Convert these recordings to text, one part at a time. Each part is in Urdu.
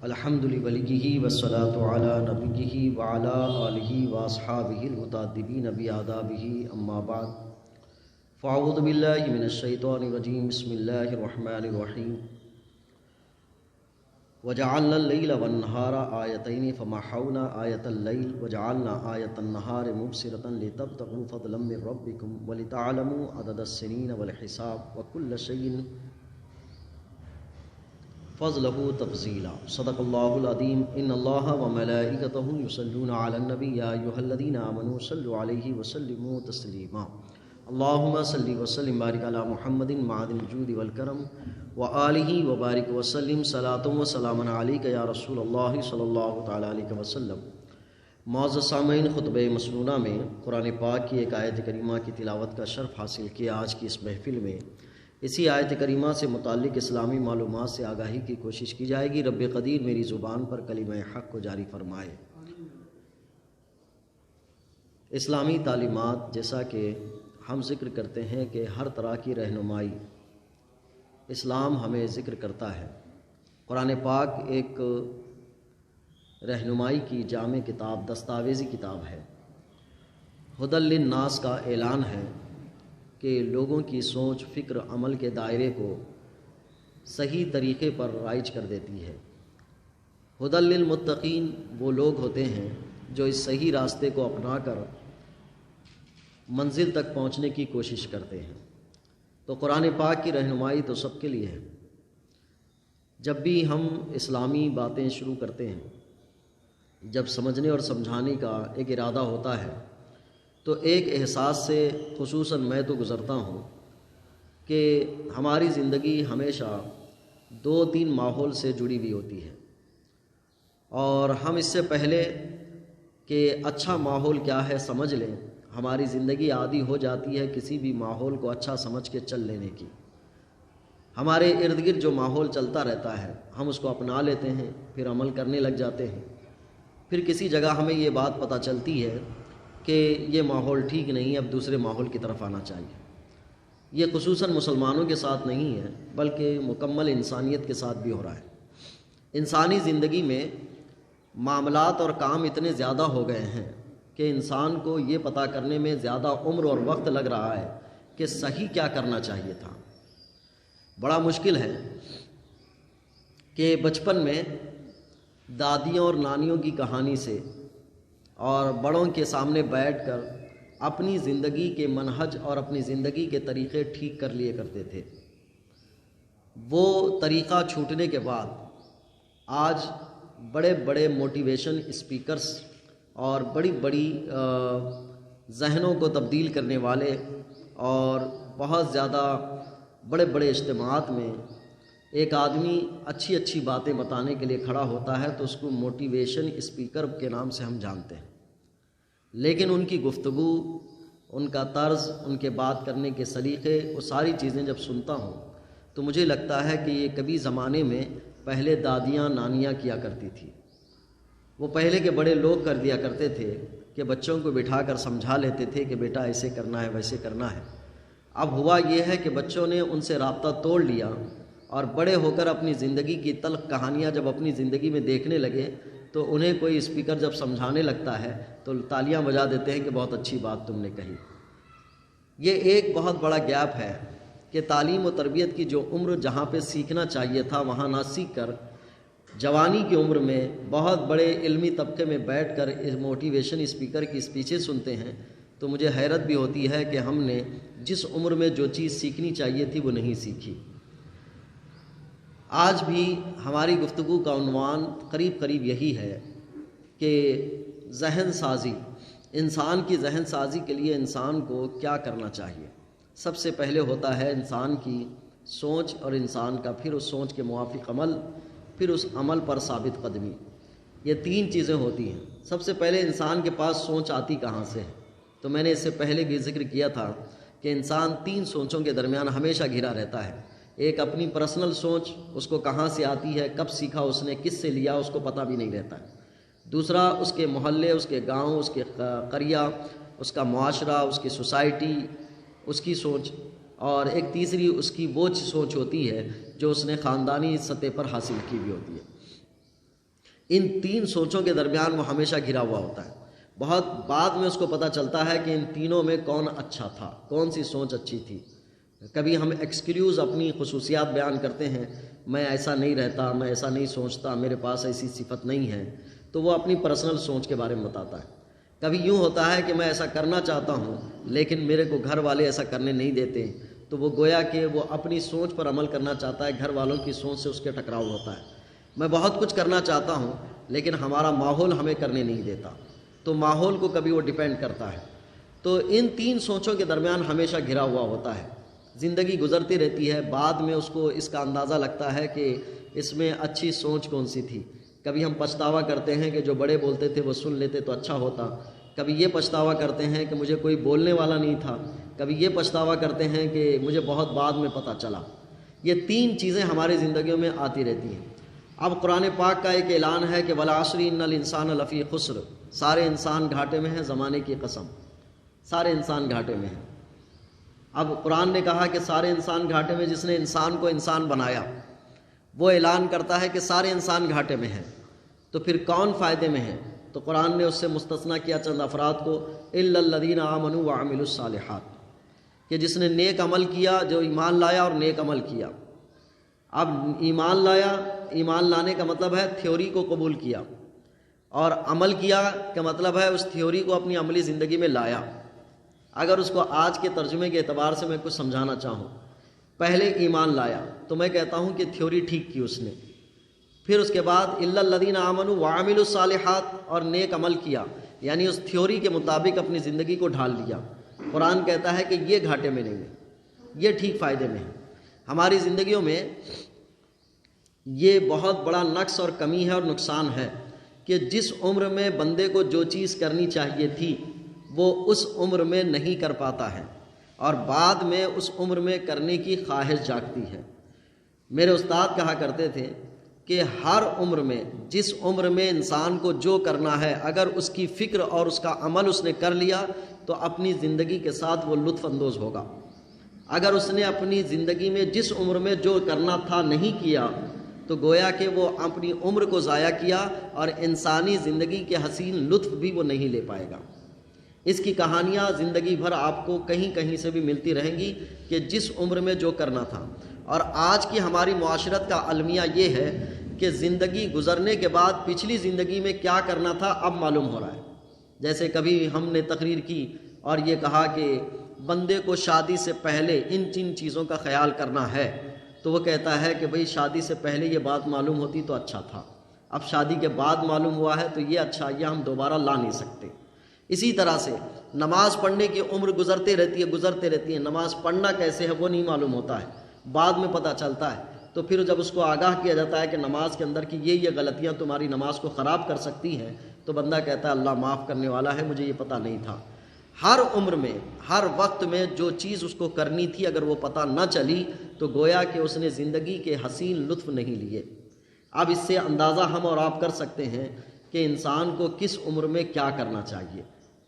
الحمد لولیہ والصلاة علی نبیہ وعلی آلہ واصحابہ المتعدبین بآدابہ اما بعد فاعوذ باللہ من الشیطان الرجیم بسم اللہ الرحمن الرحیم وجعلنا اللیل والنہار آیتین فمحونا آیت اللیل وجعلنا آیت النہار مبصرة لتبتغوا فضلا من ربکم ولتعلموا عدد السنین والحساب وکل شیء فضلہ تفضیلا صدق اللہ العظیم ان اللہ وملائکتہ یصلون علی النبی یا ایھا الذین آمنوا صلوا علیہ وسلموا تسلیما اللہم صل وسلم بارک علی محمد معدن الجود والکرم وآلہ وبارک وسلم صلاۃ و سلام علیک یا رسول اللہ صلی اللہ تعالی علیہ وسلم۔ معزز سامعین، خطبہ مسنونہ میں قرآن پاک کی ایک آیت کریمہ کی تلاوت کا شرف حاصل کیا۔ آج کی اس محفل میں اسی آیت کریمہ سے متعلق اسلامی معلومات سے آگاہی کی کوشش کی جائے گی۔ رب قدیر میری زبان پر کلمہ حق کو جاری فرمائے۔ اسلامی تعلیمات، جیسا کہ ہم ذکر کرتے ہیں کہ ہر طرح کی رہنمائی اسلام ہمیں ذکر کرتا ہے۔ قرآن پاک ایک رہنمائی کی جامع کتاب، دستاویزی کتاب ہے۔ ھدی للناس کا اعلان ہے کہ لوگوں کی سوچ، فکر، عمل کے دائرے کو صحیح طریقے پر رائج کر دیتی ہے۔ ھدی للمتقین وہ لوگ ہوتے ہیں جو اس صحیح راستے کو اپنا کر منزل تک پہنچنے کی کوشش کرتے ہیں۔ تو قرآن پاک کی رہنمائی تو سب کے لیے ہے۔ جب بھی ہم اسلامی باتیں شروع کرتے ہیں، جب سمجھنے اور سمجھانے کا ایک ارادہ ہوتا ہے، تو ایک احساس سے خصوصاً میں تو گزرتا ہوں کہ ہماری زندگی ہمیشہ 2-3 ماحول سے جڑی ہوئی ہوتی ہے، اور ہم اس سے پہلے کہ اچھا ماحول کیا ہے سمجھ لیں، ہماری زندگی عادی ہو جاتی ہے کسی بھی ماحول کو اچھا سمجھ کے چل لینے کی۔ ہمارے ارد گرد جو ماحول چلتا رہتا ہے ہم اس کو اپنا لیتے ہیں، پھر عمل کرنے لگ جاتے ہیں۔ پھر کسی جگہ ہمیں یہ بات پتہ چلتی ہے کہ یہ ماحول ٹھیک نہیں ہے، اب دوسرے ماحول کی طرف آنا چاہیے۔ یہ خصوصاً مسلمانوں کے ساتھ نہیں ہے بلکہ مکمل انسانیت کے ساتھ بھی ہو رہا ہے۔ انسانی زندگی میں معاملات اور کام اتنے زیادہ ہو گئے ہیں کہ انسان کو یہ پتہ کرنے میں زیادہ عمر اور وقت لگ رہا ہے کہ صحیح کیا کرنا چاہیے تھا۔ بڑا مشکل ہے کہ بچپن میں دادیوں اور نانیوں کی کہانی سے اور بڑوں کے سامنے بیٹھ کر اپنی زندگی کے منہج اور اپنی زندگی کے طریقے ٹھیک کر لیے کرتے تھے۔ وہ طریقہ چھوٹنے کے بعد آج بڑے بڑے موٹیویشن اسپیکرز اور بڑی بڑی ذہنوں کو تبدیل کرنے والے اور بہت زیادہ بڑے بڑے اجتماعات میں ایک آدمی اچھی اچھی باتیں بتانے کے لیے کھڑا ہوتا ہے تو اس کو موٹیویشن اسپیکر کے نام سے ہم جانتے ہیں، لیکن ان کی گفتگو، ان کا طرز، ان کے بات کرنے کے سلیقے، وہ ساری چیزیں جب سنتا ہوں تو مجھے لگتا ہے کہ یہ کبھی زمانے میں پہلے دادیاں نانیاں کیا کرتی تھی۔ وہ پہلے کے بڑے لوگ کر دیا کرتے تھے کہ بچوں کو بٹھا کر سمجھا لیتے تھے کہ بیٹا ایسے کرنا ہے، ویسے کرنا ہے۔ اب ہوا یہ ہے کہ بچوں نے ان سے رابطہ توڑ لیا اور بڑے ہو کر اپنی زندگی کی تلخ کہانیاں جب اپنی زندگی میں دیکھنے لگے تو انہیں کوئی اسپیکر جب سمجھانے لگتا ہے تو تالیاں بجا دیتے ہیں کہ بہت اچھی بات تم نے کہی۔ یہ ایک بہت بڑا گیپ ہے کہ تعلیم و تربیت کی جو عمر جہاں پہ سیکھنا چاہیے تھا وہاں نہ سیکھ کر جوانی کی عمر میں بہت بڑے علمی طبقے میں بیٹھ کر اس موٹیویشن اسپیکر کی اسپیچیں سنتے ہیں، تو مجھے حیرت بھی ہوتی ہے کہ ہم نے جس عمر میں جو چیز سیکھنی چاہیے تھی وہ نہیں سیکھی۔ آج بھی ہماری گفتگو کا عنوان قریب قریب یہی ہے کہ ذہن سازی، انسان کی ذہن سازی کے لیے انسان کو کیا کرنا چاہیے۔ سب سے پہلے ہوتا ہے انسان کی سوچ اور انسان کا پھر اس سوچ کے موافق عمل، پھر اس عمل پر ثابت قدمی۔ یہ 3 چیزیں ہوتی ہیں۔ سب سے پہلے انسان کے پاس سوچ آتی کہاں سے ہے؟ تو میں نے اس سے پہلے بھی ذکر کیا تھا کہ انسان 3 سوچوں کے درمیان ہمیشہ گھرا رہتا ہے۔ ایک اپنی پرسنل سوچ، اس کو کہاں سے آتی ہے، کب سیکھا اس نے، کس سے لیا، اس کو پتہ بھی نہیں رہتا ہے۔ دوسرا اس کے محلے، اس کے گاؤں، اس کے قریہ، اس کا معاشرہ، اس کی سوسائٹی، اس کی سوچ، اور ایک تیسری اس کی وہ سوچ ہوتی ہے جو اس نے خاندانی سطح پر حاصل کی بھی ہوتی ہے۔ ان تین سوچوں کے درمیان وہ ہمیشہ گھرا ہوا ہوتا ہے. بہت بعد میں اس کو پتہ چلتا ہے کہ ان تینوں میں کون اچھا تھا، کون سی سوچ اچھی تھی. کبھی ہم ایکسکیوز اپنی خصوصیات بیان کرتے ہیں، میں ایسا نہیں رہتا، میں ایسا نہیں سوچتا، میرے پاس ایسی صفت نہیں ہے، تو وہ اپنی پرسنل سوچ کے بارے میں بتاتا ہے. کبھی یوں ہوتا ہے کہ میں ایسا کرنا چاہتا ہوں لیکن میرے کو گھر والے ایسا کرنے نہیں دیتے، تو وہ گویا کہ وہ اپنی سوچ پر عمل کرنا چاہتا ہے، گھر والوں کی سوچ سے اس کے ٹکراؤ ہوتا ہے. میں بہت کچھ کرنا چاہتا ہوں لیکن ہمارا ماحول ہمیں کرنے نہیں دیتا، تو ماحول کو کبھی وہ ڈیپینڈ کرتا ہے. تو ان تین سوچوں کے درمیان ہمیشہ گھرا ہوا ہوتا ہے. زندگی گزرتی رہتی ہے، بعد میں اس کو اس کا اندازہ لگتا ہے کہ اس میں اچھی سوچ کون سی تھی. کبھی ہم پچھتاوا کرتے ہیں کہ جو بڑے بولتے تھے وہ سن لیتے تو اچھا ہوتا. کبھی یہ پچھتاوا کرتے ہیں کہ مجھے کوئی بولنے والا نہیں تھا. کبھی یہ پچھتاوا کرتے ہیں کہ مجھے بہت بعد میں پتہ چلا. یہ تین چیزیں ہماری زندگیوں میں آتی رہتی ہیں. اب قرآن پاک کا ایک اعلان ہے کہ والعصر ان الانسان لفی خسر، سارے انسان گھاٹے میں ہیں، زمانے کی قسم سارے انسان گھاٹے میں ہیں. اب قرآن نے کہا کہ سارے انسان گھاٹے میں، جس نے انسان کو انسان بنایا وہ اعلان کرتا ہے کہ سارے انسان گھاٹے میں ہیں. تو پھر کون فائدے میں ہے؟ تو قرآن نے اس سے مستثنیٰ کیا چند افراد کو، الا الذین آمنوا وعملوا الصالحات، کہ جس نے نیک عمل کیا، جو ایمان لایا اور نیک عمل کیا. اب ایمان لایا، ایمان لانے کا مطلب ہے تھیوری کو قبول کیا، اور عمل کیا کا مطلب ہے اس تھیوری کو اپنی عملی زندگی میں لایا. اگر اس کو آج کے ترجمے کے اعتبار سے میں کچھ سمجھانا چاہوں، پہلے ایمان لایا تو میں کہتا ہوں کہ تھیوری ٹھیک کی اس نے. پھر اس کے بعد الا الذین آمنوا وعملوا الصالحات، اور نیک عمل کیا، یعنی اس تھیوری کے مطابق اپنی زندگی کو ڈھال لیا. قرآن کہتا ہے کہ یہ گھاٹے میں نہیں ہے، یہ ٹھیک فائدے میں ہے. ہماری زندگیوں میں یہ بہت بڑا نقص اور کمی ہے اور نقصان ہے کہ جس عمر میں بندے کو جو چیز کرنی چاہیے تھی وہ اس عمر میں نہیں کر پاتا ہے، اور بعد میں اس عمر میں کرنے کی خواہش جاگتی ہے. میرے استاد کہا کرتے تھے کہ ہر عمر میں، جس عمر میں انسان کو جو کرنا ہے، اگر اس کی فکر اور اس کا عمل اس نے کر لیا تو اپنی زندگی کے ساتھ وہ لطف اندوز ہوگا. اگر اس نے اپنی زندگی میں جس عمر میں جو کرنا تھا نہیں کیا تو گویا کہ وہ اپنی عمر کو ضائع کیا اور انسانی زندگی کے حسین لطف بھی وہ نہیں لے پائے گا. اس کی کہانیاں زندگی بھر آپ کو کہیں کہیں سے بھی ملتی رہیں گی کہ جس عمر میں جو کرنا تھا. اور آج کی ہماری معاشرت کا المیہ یہ ہے کہ زندگی گزرنے کے بعد پچھلی زندگی میں کیا کرنا تھا اب معلوم ہو رہا ہے. جیسے کبھی ہم نے تقریر کی اور یہ کہا کہ بندے کو شادی سے پہلے ان چیزوں کا خیال کرنا ہے، تو وہ کہتا ہے کہ بھئی شادی سے پہلے یہ بات معلوم ہوتی تو اچھا تھا، اب شادی کے بعد معلوم ہوا ہے تو یہ اچھا، یہ ہم دوبارہ لا نہیں سکتے. اسی طرح سے نماز پڑھنے کی عمر گزرتے رہتی ہے، نماز پڑھنا کیسے ہے وہ نہیں معلوم ہوتا ہے، بعد میں پتہ چلتا ہے. تو پھر جب اس کو آگاہ کیا جاتا ہے کہ نماز کے اندر کی یہ غلطیاں تمہاری نماز کو خراب کر سکتی ہیں، تو بندہ کہتا ہے اللہ معاف کرنے والا ہے، مجھے یہ پتہ نہیں تھا. ہر عمر میں، ہر وقت میں جو چیز اس کو کرنی تھی اگر وہ پتہ نہ چلی تو گویا کہ اس نے زندگی کے حسین لطف نہیں لیے. اب اس سے اندازہ ہم اور آپ کر سکتے ہیں کہ انسان کو کس عمر میں کیا کرنا چاہیے،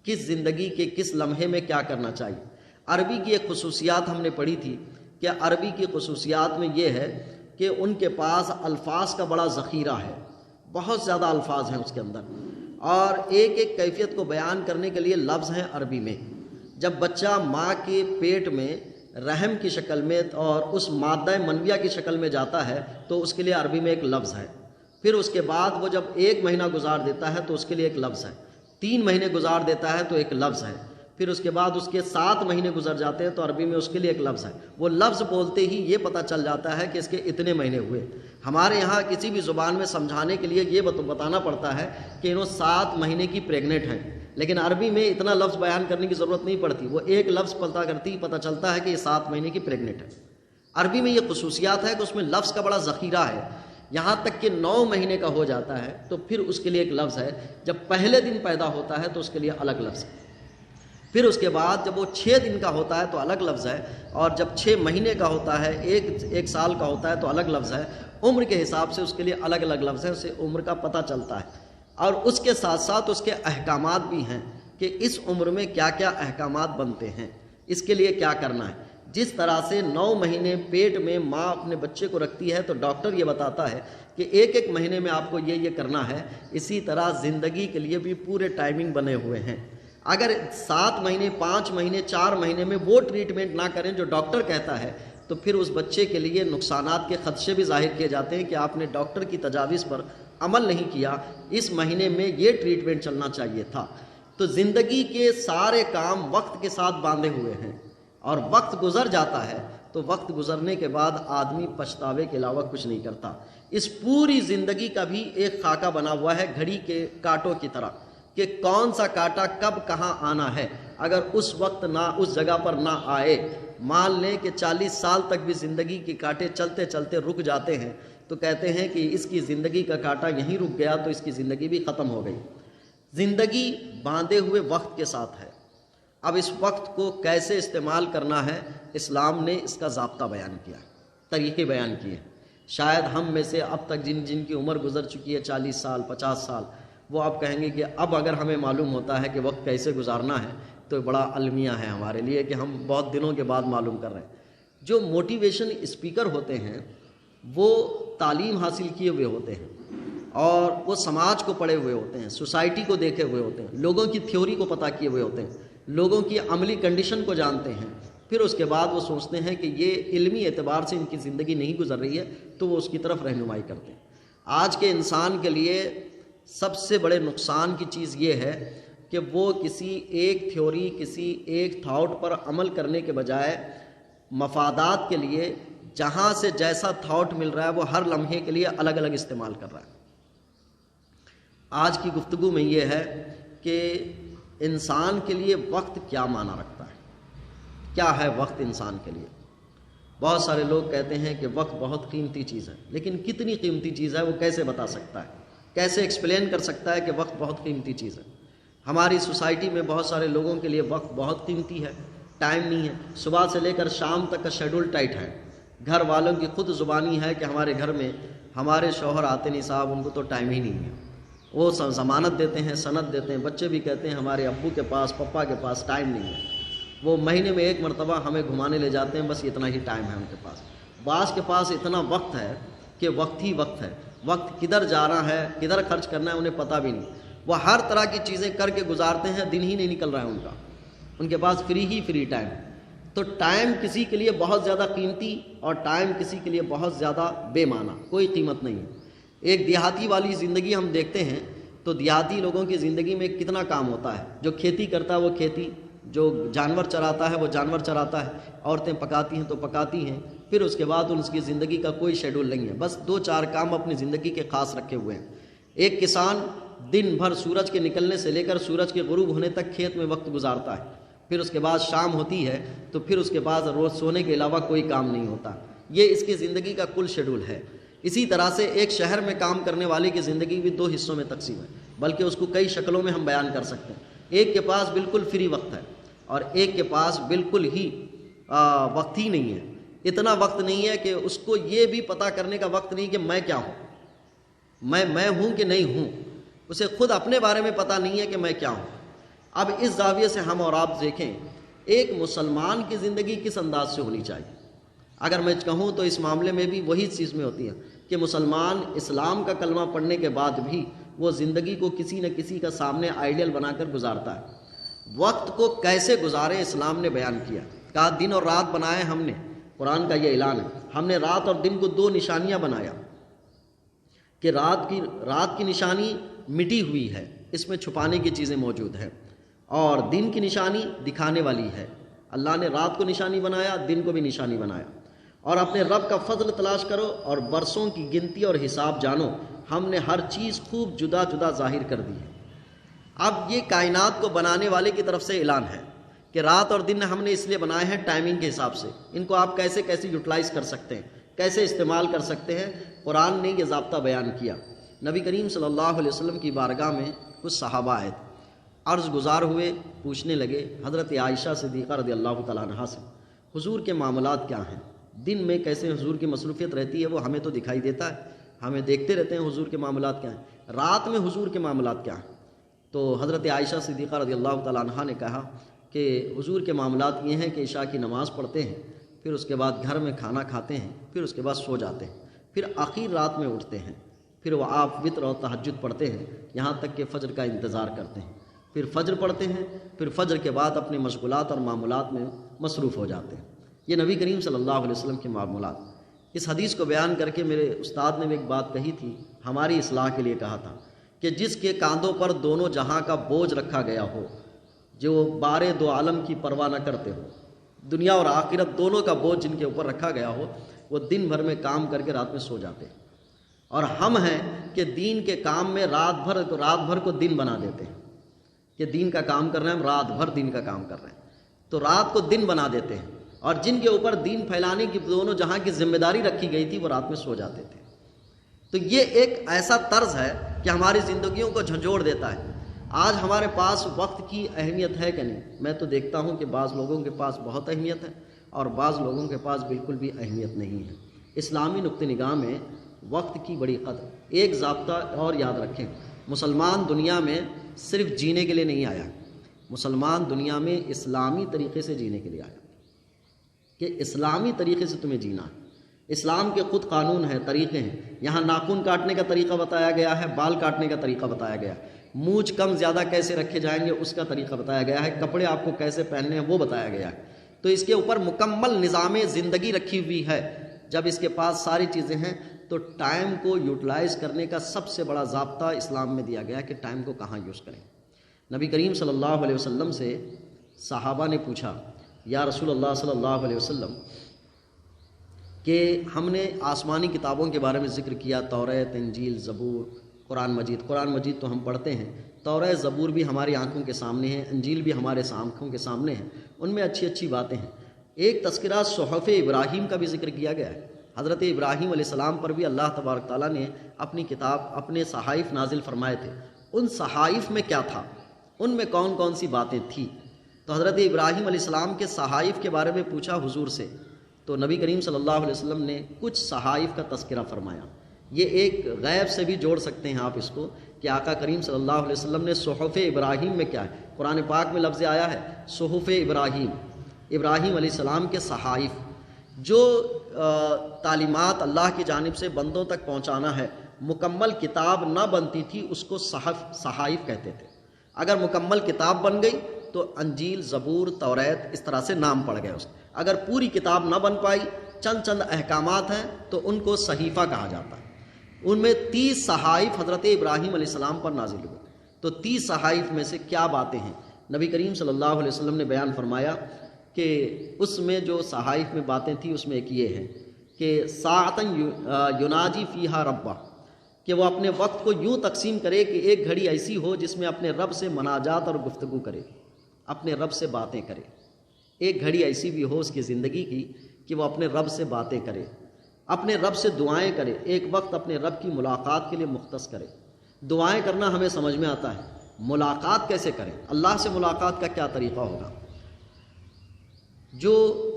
کس زندگی کے کس لمحے میں کیا کرنا چاہیے. عربی کی ایک خصوصیات ہم نے پڑھی تھی کہ عربی کی خصوصیات میں یہ ہے کہ ان کے پاس الفاظ کا بڑا ذخیرہ ہے، بہت زیادہ الفاظ ہیں اس کے اندر، اور ایک ایک کیفیت کو بیان کرنے کے لیے لفظ ہیں عربی میں. جب بچہ ماں کے پیٹ میں رحم کی شکل میں اور اس مادہ منویہ کی شکل میں جاتا ہے تو اس کے لیے عربی میں ایک لفظ ہے. پھر اس کے بعد وہ جب 1 مہینہ گزار دیتا ہے تو اس کے لیے ایک لفظ ہے. 3 مہینے گزار دیتا ہے تو ایک لفظ ہے. پھر اس کے بعد اس کے 7 مہینے گزر جاتے ہیں تو عربی میں اس کے لیے ایک لفظ ہے. وہ لفظ بولتے ہی یہ پتہ چل جاتا ہے کہ اس کے اتنے مہینے ہوئے. ہمارے یہاں کسی بھی زبان میں سمجھانے کے لیے یہ بتانا پڑتا ہے کہ انہوں 7 مہینے کی پریگننٹ ہیں، لیکن عربی میں اتنا لفظ بیان کرنے کی ضرورت نہیں پڑتی. وہ ایک لفظ پتہ چلتا ہے کہ یہ 7 مہینے کی پریگننٹ ہے. عربی میں یہ خصوصیات ہے کہ اس میں لفظ کا بڑا ذخیرہ ہے. یہاں تک کہ 9 مہینے کا ہو جاتا ہے تو پھر اس کے لیے ایک لفظ ہے. جب پہلے دن پیدا ہوتا ہے تو اس کے لیے الگ لفظ ہے. پھر اس کے بعد جب وہ 6 دن کا ہوتا ہے تو الگ لفظ ہے، اور جب 6 مہینے کا ہوتا ہے، ایک سال کا ہوتا ہے تو الگ لفظ ہے. عمر کے حساب سے اس کے لیے الگ الگ لفظ ہے، اسے عمر کا پتہ چلتا ہے. اور اس کے ساتھ ساتھ اس کے احکامات بھی ہیں کہ اس عمر میں کیا کیا احکامات بنتے ہیں، اس کے لیے کیا کرنا ہے. جس طرح سے 9 مہینے پیٹ میں ماں اپنے بچے کو رکھتی ہے تو ڈاکٹر یہ بتاتا ہے کہ ایک مہینے میں آپ کو یہ کرنا ہے، اسی طرح زندگی کے لیے بھی پورے ٹائمنگ بنے ہوئے ہیں۔ اگر 7 مہینے 5 مہینے 4 مہینے میں وہ ٹریٹمنٹ نہ کریں جو ڈاکٹر کہتا ہے تو پھر اس بچے کے لیے نقصانات کے خدشے بھی ظاہر کیے جاتے ہیں کہ آپ نے ڈاکٹر کی تجاویز پر عمل نہیں کیا، اس مہینے میں یہ ٹریٹمنٹ چلنا چاہیے تھا۔ تو زندگی کے سارے کام وقت کے ساتھ باندھے ہوئے ہیں، اور وقت گزر جاتا ہے تو وقت گزرنے کے بعد آدمی پچھتاوے کے علاوہ کچھ نہیں کرتا۔ اس پوری زندگی کا بھی ایک خاکہ بنا ہوا ہے گھڑی کے کانٹوں کی طرح کہ کون سا کانٹا کب کہاں آنا ہے۔ اگر اس وقت نہ اس جگہ پر نہ آئے، مان لیں کہ 40 سال تک بھی زندگی کے کانٹے چلتے چلتے رک جاتے ہیں تو کہتے ہیں کہ اس کی زندگی کا کانٹا یہیں رک گیا تو اس کی زندگی بھی ختم ہو گئی۔ زندگی باندھے ہوئے وقت کے ساتھ ہے۔ اب اس وقت کو کیسے استعمال کرنا ہے، اسلام نے اس کا ضابطہ بیان کیا، طریقے بیان کیے۔ شاید ہم میں سے اب تک جن کی عمر گزر چکی ہے 40 سال 50 سال، وہ آپ کہیں گے کہ اب اگر ہمیں معلوم ہوتا ہے کہ وقت کیسے گزارنا ہے تو بڑا المیہ ہے ہمارے لیے کہ ہم بہت دنوں کے بعد معلوم کر رہے ہیں۔ جو موٹیویشن اسپیکر ہوتے ہیں وہ تعلیم حاصل کیے ہوئے ہوتے ہیں اور وہ سماج کو پڑھے ہوئے ہوتے ہیں، سوسائٹی کو دیکھے ہوئے ہوتے ہیں، لوگوں کی تھیوری کو پتہ کیے ہوئے ہوتے ہیں، لوگوں کی عملی کنڈیشن کو جانتے ہیں۔ پھر اس کے بعد وہ سوچتے ہیں کہ یہ علمی اعتبار سے ان کی زندگی نہیں گزر رہی ہے تو وہ اس کی طرف رہنمائی کرتے ہیں۔ آج کے انسان کے لیے سب سے بڑے نقصان کی چیز یہ ہے کہ وہ کسی ایک تھیوری کسی ایک تھاٹ پر عمل کرنے کے بجائے مفادات کے لیے جہاں سے جیسا تھاٹ مل رہا ہے وہ ہر لمحے کے لیے الگ الگ استعمال کر رہا ہے۔ آج کی گفتگو میں یہ ہے کہ انسان کے لیے وقت کیا معنی رکھتا ہے، کیا ہے وقت انسان کے لیے۔ بہت سارے لوگ کہتے ہیں کہ وقت بہت قیمتی چیز ہے، لیکن کتنی قیمتی چیز ہے وہ کیسے بتا سکتا ہے، کیسے ایکسپلین کر سکتا ہے کہ وقت بہت قیمتی چیز ہے۔ ہماری سوسائٹی میں بہت سارے لوگوں کے لیے وقت بہت قیمتی ہے، ٹائم نہیں ہے، صبح سے لے کر شام تک کا شیڈول ٹائٹ ہے۔ گھر والوں کی خود زبانی ہے کہ ہمارے گھر میں ہمارے شوہر آتے نہیں صاحب، ان کو تو ٹائم ہی نہیں ہے، وہ ضمانت دیتے ہیں سند دیتے ہیں، بچے بھی کہتے ہیں ہمارے ابو کے پاس پپا کے پاس ٹائم نہیں ہے، وہ مہینے میں 1 مرتبہ ہمیں گھمانے لے جاتے ہیں، بس اتنا ہی ٹائم ہے ان کے پاس۔ بعض کے پاس اتنا وقت ہے کہ وقت ہی وقت ہے، وقت کدھر جا رہا ہے کدھر خرچ کرنا ہے انہیں پتہ بھی نہیں، وہ ہر طرح کی چیزیں کر کے گزارتے ہیں، دن ہی نہیں نکل رہا ہے ان کا، ان کے پاس فری ٹائم۔ تو ٹائم کسی کے لیے بہت زیادہ قیمتی اور ٹائم کسی کے لیے بہت زیادہ بے معنی، کوئی قیمت نہیں ہے۔ ایک دیہاتی والی زندگی ہم دیکھتے ہیں تو دیہاتی لوگوں کی زندگی میں کتنا کام ہوتا ہے، جو کھیتی کرتا ہے وہ کھیتی، جو جانور چراتا ہے وہ جانور چراتا ہے، عورتیں پکاتی ہیں تو پکاتی ہیں، پھر اس کے بعد ان کی زندگی کا کوئی شیڈول نہیں ہے، بس 2-4 کام اپنی زندگی کے خاص رکھے ہوئے ہیں۔ ایک کسان دن بھر سورج کے نکلنے سے لے کر سورج کے غروب ہونے تک کھیت میں وقت گزارتا ہے، پھر اس کے بعد شام ہوتی ہے تو پھر اس کے بعد روز سونے کے علاوہ کوئی کام نہیں ہوتا، یہ اس کی زندگی کا کل شیڈول ہے۔ اسی طرح سے ایک شہر میں کام کرنے والے کی زندگی بھی 2 حصوں میں تقسیم ہے، بلکہ اس کو کئی شکلوں میں ہم بیان کر سکتے ہیں۔ ایک کے پاس بالکل فری وقت ہے اور ایک کے پاس بالکل ہی وقت ہی نہیں ہے، اتنا وقت نہیں ہے کہ اس کو یہ بھی پتہ کرنے کا وقت نہیں کہ میں کیا ہوں، میں ہوں کہ نہیں ہوں، اسے خود اپنے بارے میں پتہ نہیں ہے کہ میں کیا ہوں۔ اب اس زاویے سے ہم اور آپ دیکھیں ایک مسلمان کی زندگی کس انداز سے ہونی چاہیے۔ اگر میں کہوں تو اس معاملے میں بھی وہی چیز میں ہوتی ہے کہ مسلمان اسلام کا کلمہ پڑھنے کے بعد بھی وہ زندگی کو کسی نہ کسی کا سامنے آئیڈیل بنا کر گزارتا ہے۔ وقت کو کیسے گزاریں اسلام نے بیان کیا، کہا دن اور رات بنائے ہم نے، قرآن کا یہ اعلان ہے، ہم نے رات اور دن کو 2 نشانیاں بنایا کہ رات کی نشانی مٹی ہوئی ہے، اس میں چھپانے کی چیزیں موجود ہیں، اور دن کی نشانی دکھانے والی ہے۔ اللہ نے رات کو نشانی بنایا، دن کو بھی نشانی بنایا، اور اپنے رب کا فضل تلاش کرو اور برسوں کی گنتی اور حساب جانو، ہم نے ہر چیز خوب جدا جدا ظاہر کر دی ہے۔ اب یہ کائنات کو بنانے والے کی طرف سے اعلان ہے کہ رات اور دن ہم نے اس لیے بنائے ہیں ٹائمنگ کے حساب سے، ان کو آپ کیسے یوٹیلائز کر سکتے ہیں، کیسے استعمال کر سکتے ہیں۔ قرآن نے یہ ضابطہ بیان کیا۔ نبی کریم صلی اللہ علیہ وسلم کی بارگاہ میں کچھ صحابہ آئے تھے، عرض گزار ہوئے، پوچھنے لگے حضرت عائشہ صدیقہ رضی اللہ تعالیٰ عنہا سے، حضور کے معاملات کیا ہیں، دن میں کیسے حضور کی مصروفیت رہتی ہے وہ ہمیں تو دکھائی دیتا ہے، ہمیں دیکھتے رہتے ہیں حضور کے معاملات کیا ہیں، رات میں حضور کے معاملات کیا ہیں۔ تو حضرت عائشہ صدیقہ رضی اللہ تعالیٰ عنہا نے کہا کہ حضور کے معاملات یہ ہیں کہ عشاء کی نماز پڑھتے ہیں، پھر اس کے بعد گھر میں کھانا کھاتے ہیں، پھر اس کے بعد سو جاتے ہیں، پھر آخر رات میں اٹھتے ہیں، پھر وہ آپ وتر اور تہجد پڑھتے ہیں یہاں تک کہ فجر کا انتظار کرتے ہیں، پھر فجر پڑھتے ہیں، پھر فجر کے بعد اپنے مشغولات اور معمولات میں مصروف ہو جاتے ہیں۔ یہ نبی کریم صلی اللہ علیہ وسلم کے معمولات۔ اس حدیث کو بیان کر کے میرے استاد نے بھی ایک بات کہی تھی، ہماری اصلاح کے لیے کہا تھا کہ جس کے کاندھوں پر دونوں جہاں کا بوجھ رکھا گیا ہو، جو بارے دو عالم کی پرواہ نہ کرتے ہو، دنیا اور آخرت دونوں کا بوجھ جن کے اوپر رکھا گیا ہو، وہ دن بھر میں کام کر کے رات میں سو جاتے ہیں، اور ہم ہیں کہ دین کے کام میں رات بھر کو دن بنا دیتے ہیں کہ دین کا کام کر رہے ہیں، ہم رات بھر دین کا کام کر رہے ہیں، تو رات کو دن بنا دیتے ہیں، اور جن کے اوپر دین پھیلانے کی دونوں جہاں کی ذمہ داری رکھی گئی تھی وہ رات میں سو جاتے تھے۔ تو یہ ایک ایسا طرز ہے کہ ہماری زندگیوں کو جھنجھوڑ دیتا ہے۔ آج ہمارے پاس وقت کی اہمیت ہے کہ نہیں؟ میں تو دیکھتا ہوں کہ بعض لوگوں کے پاس بہت اہمیت ہے اور بعض لوگوں کے پاس بالکل بھی اہمیت نہیں ہے۔ اسلامی نقطہ نگاہ میں وقت کی بڑی قدر۔ ایک ضابطہ اور یاد رکھیں، مسلمان دنیا میں صرف جینے کے لیے نہیں آیا، مسلمان دنیا میں اسلامی طریقے سے جینے کے لیے آیا، کہ اسلامی طریقے سے تمہیں جینا ہے۔ اسلام کے خود قانون ہیں، طریقے ہیں۔ یہاں ناخن کاٹنے کا طریقہ بتایا گیا ہے، بال کاٹنے کا طریقہ بتایا گیا ہے، مونچھ کم زیادہ کیسے رکھے جائیں گے اس کا طریقہ بتایا گیا ہے، کپڑے آپ کو کیسے پہننے ہیں وہ بتایا گیا ہے۔ تو اس کے اوپر مکمل نظام زندگی رکھی ہوئی ہے۔ جب اس کے پاس ساری چیزیں ہیں تو ٹائم کو یوٹیلائز کرنے کا سب سے بڑا ضابطہ اسلام میں دیا گیا ہے کہ ٹائم کو کہاں یوز کریں۔ نبی کریم صلی اللہ علیہ وسلم سے صحابہ نے پوچھا، یا رسول اللہ صلی اللہ علیہ وسلم، کہ ہم نے آسمانی کتابوں کے بارے میں ذکر کیا، توریت، انجیل، زبور، قرآن مجید تو ہم پڑھتے ہیں، توریت زبور بھی ہماری آنکھوں کے سامنے ہیں، انجیل بھی ہمارے آنکھوں کے سامنے ہیں، ان میں اچھی اچھی باتیں ہیں۔ ایک تذکرہ صحف ابراہیم کا بھی ذکر کیا گیا ہے۔ حضرت ابراہیم علیہ السلام پر بھی اللہ تبارک تعالیٰ نے اپنی کتاب، اپنے صحائف نازل فرمائے تھے۔ ان صحائف میں کیا تھا، ان میں کون کون سی باتیں تھیں؟ تو حضرت ابراہیم علیہ السلام کے صحائف کے بارے میں پوچھا حضور سے، تو نبی کریم صلی اللہ علیہ وسلم نے کچھ صحائف کا تذکرہ فرمایا۔ یہ ایک غیب سے بھی جوڑ سکتے ہیں آپ اس کو، کہ آقا کریم صلی اللہ علیہ وسلم نے صحف ابراہیم میں کیا ہے، قرآن پاک میں لفظ آیا ہے صحف ابراہیم، ابراہیم علیہ السلام کے صحائف، جو تعلیمات اللہ کی جانب سے بندوں تک پہنچانا ہے۔ مکمل کتاب نہ بنتی تھی اس کو صحائف کہتے تھے۔ اگر مکمل کتاب بن گئی تو انجیل، زبور، توریت اس طرح سے نام پڑ گئے اس کے۔ اگر پوری کتاب نہ بن پائی، چند احکامات ہیں تو ان کو صحیفہ کہا جاتا ہے۔ ان میں 30 صحائف حضرت ابراہیم علیہ السلام پر نازل ہوئے۔ تو 30 صحائف میں سے کیا باتیں ہیں؟ نبی کریم صلی اللہ علیہ وسلم نے بیان فرمایا کہ اس میں جو صحائف میں باتیں تھیں اس میں ایک یہ ہے کہ ساعتن یناجی فیہا ربہ، کہ وہ اپنے وقت کو یوں تقسیم کرے کہ ایک گھڑی ایسی ہو جس میں اپنے رب سے مناجات اور گفتگو کرے، اپنے رب سے باتیں کرے۔ ایک گھڑی ایسی بھی ہو اس کی زندگی کی کہ وہ اپنے رب سے باتیں کرے، اپنے رب سے دعائیں کرے، ایک وقت اپنے رب کی ملاقات کے لیے مختص کرے۔ دعائیں کرنا ہمیں سمجھ میں آتا ہے، ملاقات کیسے کریں؟ اللہ سے ملاقات کا کیا طریقہ ہوگا؟ جو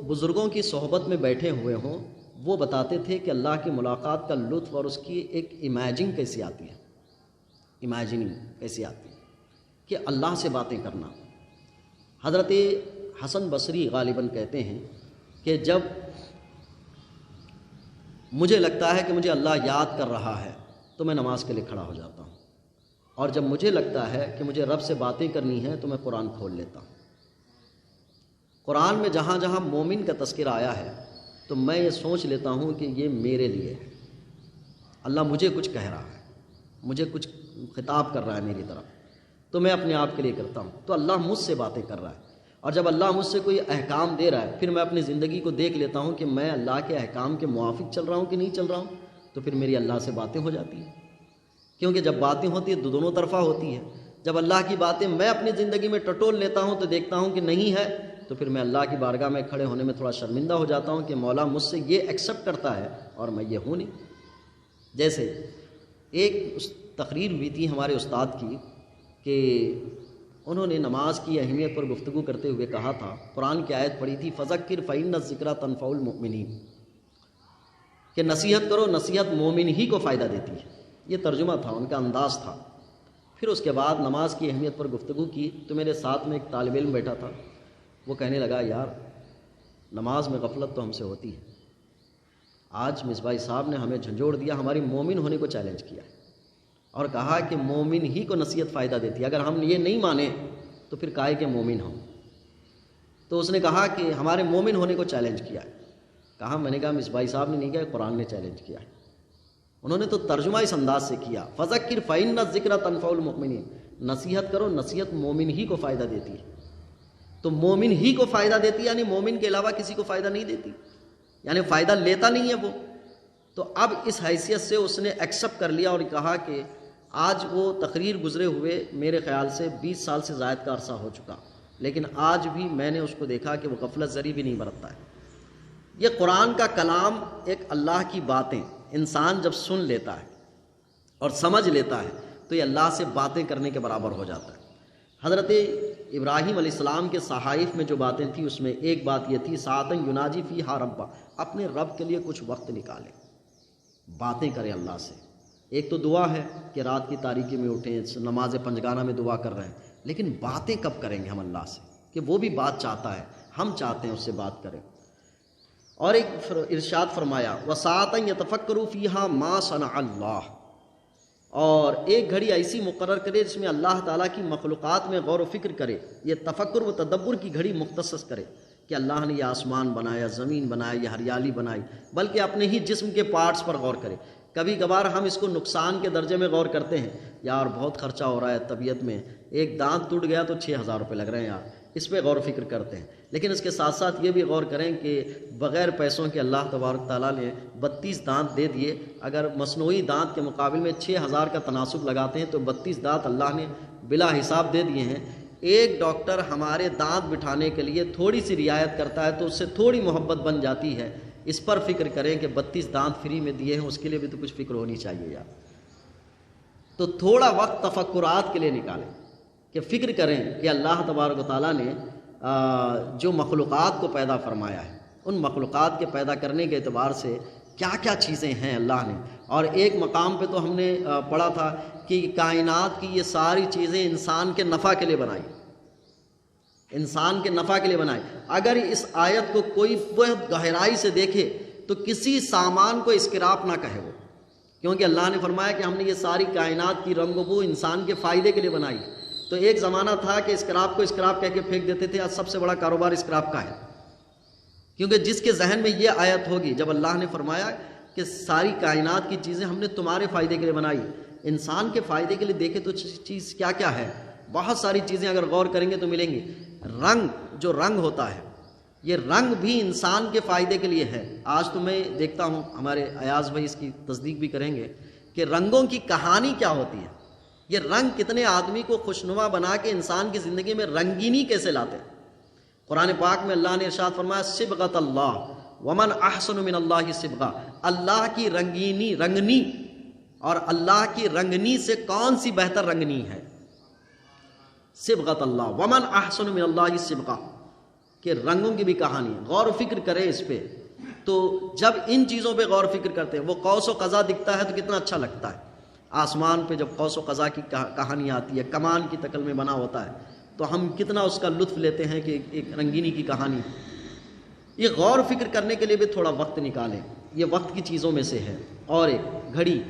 بزرگوں کی صحبت میں بیٹھے ہوئے ہوں وہ بتاتے تھے کہ اللہ کی ملاقات کا لطف اور اس کی ایک امیجنگ کیسی آتی ہے، امیجننگ کیسی آتی ہے کہ اللہ سے باتیں کرنا۔ حضرت حسن بصری غالباً کہتے ہیں کہ جب مجھے لگتا ہے کہ مجھے اللہ یاد کر رہا ہے تو میں نماز کے لیے کھڑا ہو جاتا ہوں، اور جب مجھے لگتا ہے کہ مجھے رب سے باتیں کرنی ہیں تو میں قرآن کھول لیتا ہوں۔ قرآن میں جہاں جہاں مومن کا تذکرہ آیا ہے تو میں یہ سوچ لیتا ہوں کہ یہ میرے لیے ہے، اللہ مجھے کچھ کہہ رہا ہے، مجھے کچھ خطاب کر رہا ہے میری طرف، تو میں اپنے آپ کے لیے کرتا ہوں، تو اللہ مجھ سے باتیں کر رہا ہے۔ اور جب اللہ مجھ سے کوئی احکام دے رہا ہے پھر میں اپنی زندگی کو دیکھ لیتا ہوں کہ میں اللہ کے احکام کے موافق چل رہا ہوں کہ نہیں چل رہا ہوں، تو پھر میری اللہ سے باتیں ہو جاتی ہیں۔ کیونکہ جب باتیں ہوتی ہیں تو دونوں طرفہ ہوتی ہیں۔ جب اللہ کی باتیں میں اپنی زندگی میں ٹٹول لیتا ہوں تو دیکھتا ہوں کہ نہیں ہے، تو پھر میں اللہ کی بارگاہ میں کھڑے ہونے میں تھوڑا شرمندہ ہو جاتا ہوں کہ مولا مجھ سے یہ ایکسیپٹ کرتا ہے اور میں یہ ہوں نہیں۔ جیسے ایک تقریر ہوئی تھی ہمارے استاد کی کہ انہوں نے نماز کی اہمیت پر گفتگو کرتے ہوئے کہا تھا، قرآن کی آیت پڑھی تھی فذکر فإن الذکریٰ تنفع المؤمنین، کہ نصیحت کرو، نصیحت مومن ہی کو فائدہ دیتی ہے۔ یہ ترجمہ تھا، ان کا انداز تھا۔ پھر اس کے بعد نماز کی اہمیت پر گفتگو کی تو میرے ساتھ میں ایک طالب علم بیٹھا تھا، وہ کہنے لگا یار نماز میں غفلت تو ہم سے ہوتی ہے۔ آج مصباحی صاحب نے ہمیں جھنجھوڑ دیا، ہماری مومن ہونے کو چیلنج کیا اور کہا کہ مومن ہی کو نصیحت فائدہ دیتی ہے، اگر ہم یہ نہیں مانیں تو پھر کائے کہ مومن ہوں۔ تو اس نے کہا کہ ہمارے مومن ہونے کو چیلنج کیا ہے۔ کہا، میں نے کہا مصباحی صاحب نے نہیں کہا، قرآن نے چیلنج کیا ہے۔ انہوں نے تو ترجمہ اس انداز سے کیا، فذکر فإن الذکر تنفع المؤمنین، نصیحت کرو، نصیحت مومن ہی کو فائدہ دیتی ہے۔ تو مومن ہی کو فائدہ دیتی ہے، یعنی مومن کے علاوہ کسی کو فائدہ نہیں دیتی، یعنی فائدہ لیتا نہیں ہے وہ۔ تو اب اس حیثیت سے اس نے ایکسیپٹ کر لیا اور کہا کہ آج وہ تقریر گزرے ہوئے میرے خیال سے 20 سال سے زائد کا عرصہ ہو چکا، لیکن آج بھی میں نے اس کو دیکھا کہ وہ غفلت ذری بھی نہیں برتتا ہے۔ یہ قرآن کا کلام، ایک اللہ کی باتیں انسان جب سن لیتا ہے اور سمجھ لیتا ہے تو یہ اللہ سے باتیں کرنے کے برابر ہو جاتا ہے۔ حضرت ابراہیم علیہ السلام کے صحائف میں جو باتیں تھیں اس میں ایک بات یہ تھی، ساعتن یناجی فیہا ربا، اپنے رب کے لیے کچھ وقت نکالیں، باتیں کریں اللہ سے۔ ایک تو دعا ہے کہ رات کی تاریکی میں اٹھیں، نماز پنجگانہ میں دعا کر رہے ہیں، لیکن باتیں کب کریں گے ہم اللہ سے، کہ وہ بھی بات چاہتا ہے، ہم چاہتے ہیں اس سے بات کریں۔ اور ایک ارشاد فرمایا، وَسَاعَةً يَتَفَكَّرُ فِيهَا مَا صَنَعَ اللَّهُ، اور ایک گھڑی ایسی مقرر کرے جس میں اللہ تعالیٰ کی مخلوقات میں غور و فکر کرے، یہ تفکر و تدبر کی گھڑی مختص کرے کہ اللہ نے یہ آسمان بنایا، زمین بنایا، یہ ہریالی بنائی، بلکہ اپنے ہی جسم کے پارٹس پر غور کرے۔ کبھی کبھار ہم اس کو نقصان کے درجے میں غور کرتے ہیں، یار بہت خرچہ ہو رہا ہے طبیعت میں، ایک دانت ٹوٹ گیا تو 6000 روپے لگ رہے ہیں یار، اس پہ غور و فکر کرتے ہیں۔ لیکن اس کے ساتھ ساتھ یہ بھی غور کریں کہ بغیر پیسوں کے اللہ تبارک تعالیٰ نے 32 دانت دے دیے، اگر مصنوعی دانت کے مقابل میں 6000 کا تناسب لگاتے ہیں تو 32 دانت اللہ نے بلا حساب دے دیے ہیں۔ ایک ڈاکٹر ہمارے دانت بٹھانے کے لیے تھوڑی سی رعایت کرتا ہے تو اس سے تھوڑی محبت بن جاتی ہے۔ اس پر فکر کریں کہ 32 دانت فری میں دیے ہیں، اس کے لیے بھی تو کچھ فکر ہونی چاہیے یار۔ تو تھوڑا وقت تفکرات کے لیے نکالیں کہ فکر کریں کہ اللہ تبارک و تعالیٰ نے جو مخلوقات کو پیدا فرمایا ہے، ان مخلوقات کے پیدا کرنے کے اعتبار سے کیا کیا چیزیں ہیں اللہ نے۔ اور ایک مقام پہ تو ہم نے پڑھا تھا کہ کائنات کی یہ ساری چیزیں انسان کے نفع کے لیے بنائی، انسان کے نفع کے لیے بنائی۔ اگر اس آیت کو کوئی بہت گہرائی سے دیکھے تو کسی سامان کو اسکراپ نہ کہے وہ، کیونکہ اللہ نے فرمایا کہ ہم نے یہ ساری کائنات کی رنگ و بو انسان کے فائدے کے لیے بنائی۔ تو ایک زمانہ تھا کہ اسکراپ کو اسکراپ کہہ کے پھینک دیتے تھے، آج سب سے بڑا کاروبار اسکراپ کا ہے، کیونکہ جس کے ذہن میں یہ آیت ہوگی، جب اللہ نے فرمایا کہ ساری کائنات کی چیزیں ہم نے تمہارے فائدے کے لیے بنائی، انسان کے فائدے کے لیے دیکھے تو چیز کیا کیا ہے، بہت ساری چیزیں اگر غور کریں گے تو ملیں گی۔ رنگ، جو رنگ ہوتا ہے، یہ رنگ بھی انسان کے فائدے کے لیے ہے۔ آج تو میں دیکھتا ہوں، ہمارے ایاز بھائی اس کی تصدیق بھی کریں گے کہ رنگوں کی کہانی کیا ہوتی ہے، یہ رنگ کتنے آدمی کو خوشنما بنا کے انسان کی زندگی میں رنگینی کیسے لاتے ہیں۔ قرآن پاک میں اللہ نے ارشاد فرمایا، صبغۃ اللہ ومن احسن من اللہ صبغہ، اللہ کی رنگینی، رنگنی، اور اللہ کی رنگنی سے کون سی بہتر رنگنی ہے؟ صبغۃ اللہ ومن احسن من اللہ صبغہ، کہ رنگوں کی بھی کہانی ہے، غور و فکر کریں اس پہ۔ تو جب ان چیزوں پہ غور و فکر کرتے ہیں، وہ قوس و قزح دکھتا ہے تو کتنا اچھا لگتا ہے، آسمان پہ جب قوس و قزح کی کہانی آتی ہے، کمان کی شکل میں بنا ہوتا ہے، تو ہم کتنا اس کا لطف لیتے ہیں کہ ایک رنگینی کی کہانی۔ یہ غور و فکر کرنے کے لیے بھی تھوڑا وقت نکالیں، یہ وقت کی چیزوں میں سے ہے۔ اور ایک گھڑی،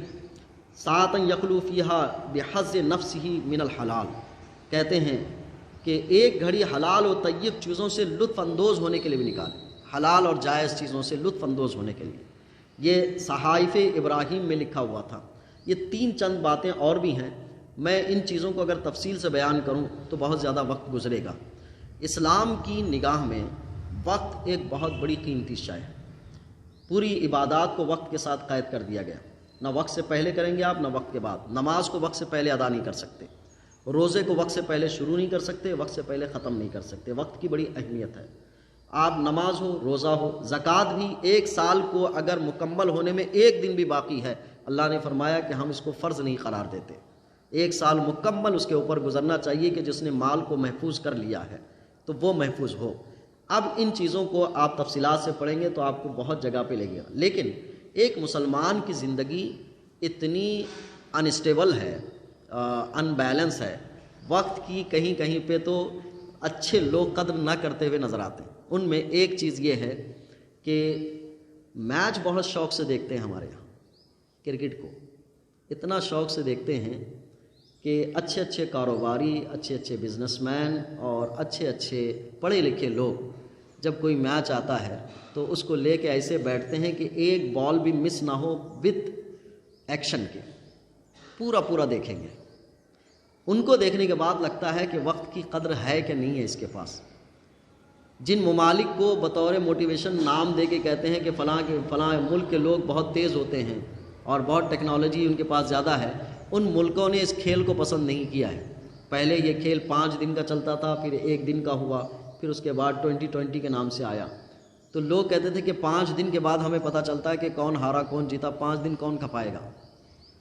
ساعتن یخلو فیہا بحظ نفسہ من الحلال، کہتے ہیں کہ ایک گھڑی حلال و طیب چیزوں سے لطف اندوز ہونے کے لیے بھی نکالیں، حلال اور جائز چیزوں سے لطف اندوز ہونے کے لیے۔ یہ صحائف ابراہیم میں لکھا ہوا تھا۔ یہ چند باتیں اور بھی ہیں، میں ان چیزوں کو اگر تفصیل سے بیان کروں تو بہت زیادہ وقت گزرے گا۔ اسلام کی نگاہ میں وقت ایک بہت بڑی قیمتی شے ہے۔ پوری عبادات کو وقت کے ساتھ قید کر دیا گیا، نہ وقت سے پہلے کریں گے آپ، نہ وقت کے بعد۔ نماز کو وقت سے پہلے ادا نہیں کر سکتے، روزے کو وقت سے پہلے شروع نہیں کر سکتے، وقت سے پہلے ختم نہیں کر سکتے۔ وقت کی بڑی اہمیت ہے۔ آپ نماز ہو، روزہ ہو، زکوٰۃ بھی، ایک سال کو اگر مکمل ہونے میں ایک دن بھی باقی ہے، اللہ نے فرمایا کہ ہم اس کو فرض نہیں قرار دیتے، ایک سال مکمل اس کے اوپر گزرنا چاہیے کہ جس نے مال کو محفوظ کر لیا ہے تو وہ محفوظ ہو۔ اب ان چیزوں کو آپ تفصیلات سے پڑھیں گے تو آپ کو بہت جگہ پہ لگے گا، لیکن ایک مسلمان کی زندگی اتنی انسٹیبل ہے، ان بیلنس ہے، وقت کی کہیں کہیں پہ تو اچھے لوگ قدر نہ کرتے ہوئے نظر آتے ہیں۔ ان میں ایک چیز یہ ہے کہ میچ بہت شوق سے دیکھتے ہیں ہمارے یہاں، کرکٹ کو اتنا شوق سے دیکھتے ہیں کہ اچھے اچھے کاروباری، اچھے اچھے بزنس مین اور اچھے اچھے پڑھے لکھے لوگ جب کوئی میچ آتا ہے تو اس کو لے کے ایسے بیٹھتے ہیں کہ ایک بال بھی مس نہ ہو، وتھ ایکشن کے پورا دیکھیں گے۔ ان کو دیکھنے کے بعد لگتا ہے کہ وقت کی قدر ہے کہ نہیں ہے اس کے پاس۔ جن ممالک کو بطور موٹیویشن نام دے کے کہتے ہیں کہ فلاں ملک کے لوگ بہت تیز ہوتے ہیں اور بہت ٹیکنالوجی ان کے پاس زیادہ ہے، ان ملکوں نے اس کھیل کو پسند نہیں کیا ہے۔ پہلے یہ کھیل 5 دن کا چلتا تھا، پھر 1 دن کا ہوا، پھر اس کے بعد 2020 کے نام سے آیا۔ تو لوگ کہتے تھے کہ 5 دن کے بعد ہمیں پتہ چلتا ہے کہ کون ہارا کون جیتا، 5 دن کون کھپائے گا،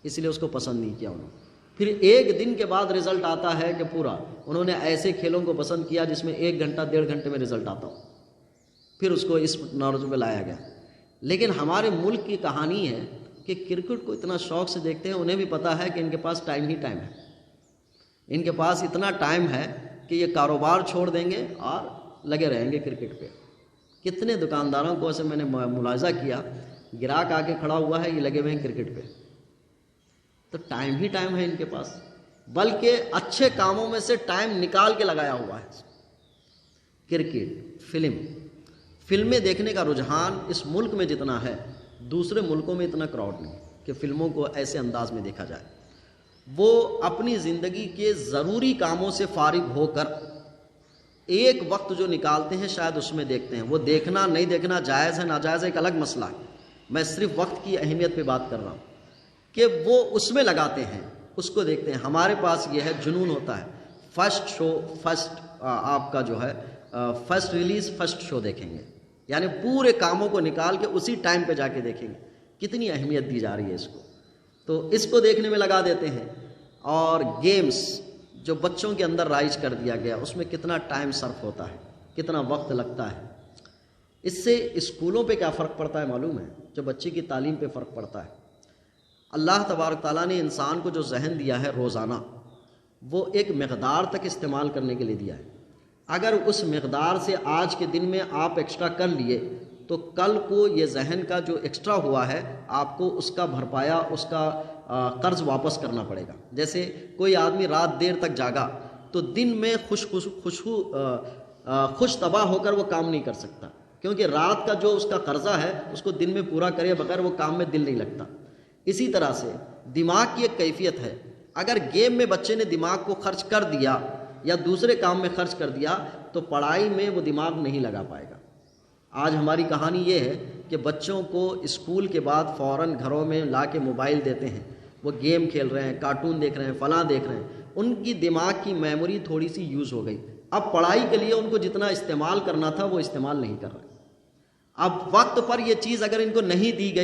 اس لیے اس کو پسند نہیں کیا انہوں نے۔ پھر 1 دن کے بعد رزلٹ آتا ہے کہ پورا انہوں نے ایسے کھیلوں کو پسند کیا جس میں 1 گھنٹہ 1.5 گھنٹے میں رزلٹ آتا ہو، پھر اس کو اس نارج میں لایا گیا۔ لیکن ہمارے ملک کی کہانی ہے کہ کرکٹ کو اتنا شوق سے دیکھتے ہیں، انہیں بھی پتہ ہے کہ ان کے پاس ٹائم ہی ٹائم ہے، ان کے پاس اتنا ٹائم ہے کہ یہ کاروبار چھوڑ دیں گے اور لگے رہیں گے کرکٹ پہ۔ کتنے دکانداروں کو ایسے میں نے ملاحظہ کیا، گراہک آ کے کھڑا ہوا ہے، یہ لگے ہوئے ہیں کرکٹ پہ، تو ٹائم ہی ٹائم ہے ان کے پاس، بلکہ اچھے کاموں میں سے ٹائم نکال کے لگایا ہوا ہے۔ کرکٹ، فلمیں دیکھنے کا رجحان اس ملک میں جتنا ہے، دوسرے ملکوں میں اتنا کراؤڈ نہیں کہ فلموں کو ایسے انداز میں دیکھا جائے۔ وہ اپنی زندگی کے ضروری کاموں سے فارغ ہو کر ایک وقت جو نکالتے ہیں شاید اس میں دیکھتے ہیں۔ وہ دیکھنا نہیں دیکھنا جائز ہے ناجائز ہے ایک الگ مسئلہ ہے، میں صرف وقت کی اہمیت پہ بات کر رہا ہوں کہ وہ اس میں لگاتے ہیں، اس کو دیکھتے ہیں۔ ہمارے پاس یہ ہے، جنون ہوتا ہے، فرسٹ شو، آپ کا جو ہے فرسٹ ریلیز فرسٹ شو دیکھیں گے، یعنی پورے کاموں کو نکال کے اسی ٹائم پہ جا کے دیکھیں گے۔ کتنی اہمیت دی جا رہی ہے اس کو، تو اس کو دیکھنے میں لگا دیتے ہیں۔ اور گیمز جو بچوں کے اندر رائج کر دیا گیا، اس میں کتنا ٹائم صرف ہوتا ہے، کتنا وقت لگتا ہے۔ اس سے اسکولوں پہ کیا فرق پڑتا ہے معلوم ہے؟ جو بچے کی تعلیم پہ فرق پڑتا ہے۔ اللہ تبارک تعالیٰ نے انسان کو جو ذہن دیا ہے روزانہ، وہ ایک مقدار تک استعمال کرنے کے لیے دیا ہے۔ اگر اس مقدار سے آج کے دن میں آپ ایکسٹرا کر لیے تو کل کو یہ ذہن کا جو ایکسٹرا ہوا ہے آپ کو اس کا بھرپایا، اس کا قرض واپس کرنا پڑے گا۔ جیسے کوئی آدمی رات دیر تک جاگا تو دن میں خوش طبع ہو کر وہ کام نہیں کر سکتا، کیونکہ رات کا جو اس کا قرضہ ہے اس کو دن میں پورا کرے بغیر وہ کام میں دل نہیں لگتا۔ اسی طرح سے دماغ کی ایک کیفیت ہے، اگر گیم میں بچے نے دماغ کو خرچ کر دیا یا دوسرے کام میں خرچ کر دیا تو پڑھائی میں وہ دماغ نہیں لگا پائے گا۔ آج ہماری کہانی یہ ہے کہ بچوں کو اسکول کے بعد فوراً گھروں میں لا کے موبائل دیتے ہیں، وہ گیم کھیل رہے ہیں، کارٹون دیکھ رہے ہیں، فلاں دیکھ رہے ہیں، ان کی دماغ کی میموری تھوڑی سی یوز ہو گئی۔ اب پڑھائی کے لیے ان کو جتنا استعمال کرنا تھا وہ استعمال نہیں کر رہے۔ اب وقت پر یہ چیز اگر ان کو نہیں دی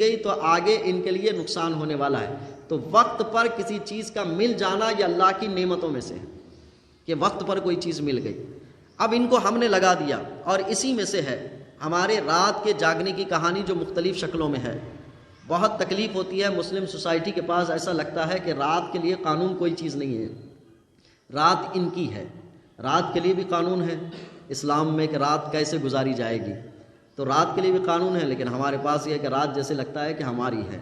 گئی تو آگے ان کے لیے نقصان ہونے والا ہے۔ تو وقت پر کسی چیز کا مل جانا یہ اللہ کی نعمتوں میں سے ہے کہ وقت پر کوئی چیز مل گئی۔ اب ان کو ہم نے لگا دیا، اور اسی میں سے ہے ہمارے رات کے جاگنے کی کہانی جو مختلف شکلوں میں ہے۔ بہت تکلیف ہوتی ہے مسلم سوسائٹی کے پاس، ایسا لگتا ہے کہ رات کے لیے قانون کوئی چیز نہیں ہے، رات ان کی ہے۔ رات کے لیے بھی قانون ہے اسلام میں کہ رات کیسے گزاری جائے گی، تو رات کے لیے بھی قانون ہے، لیکن ہمارے پاس یہ ہے کہ رات جیسے لگتا ہے کہ ہماری ہے۔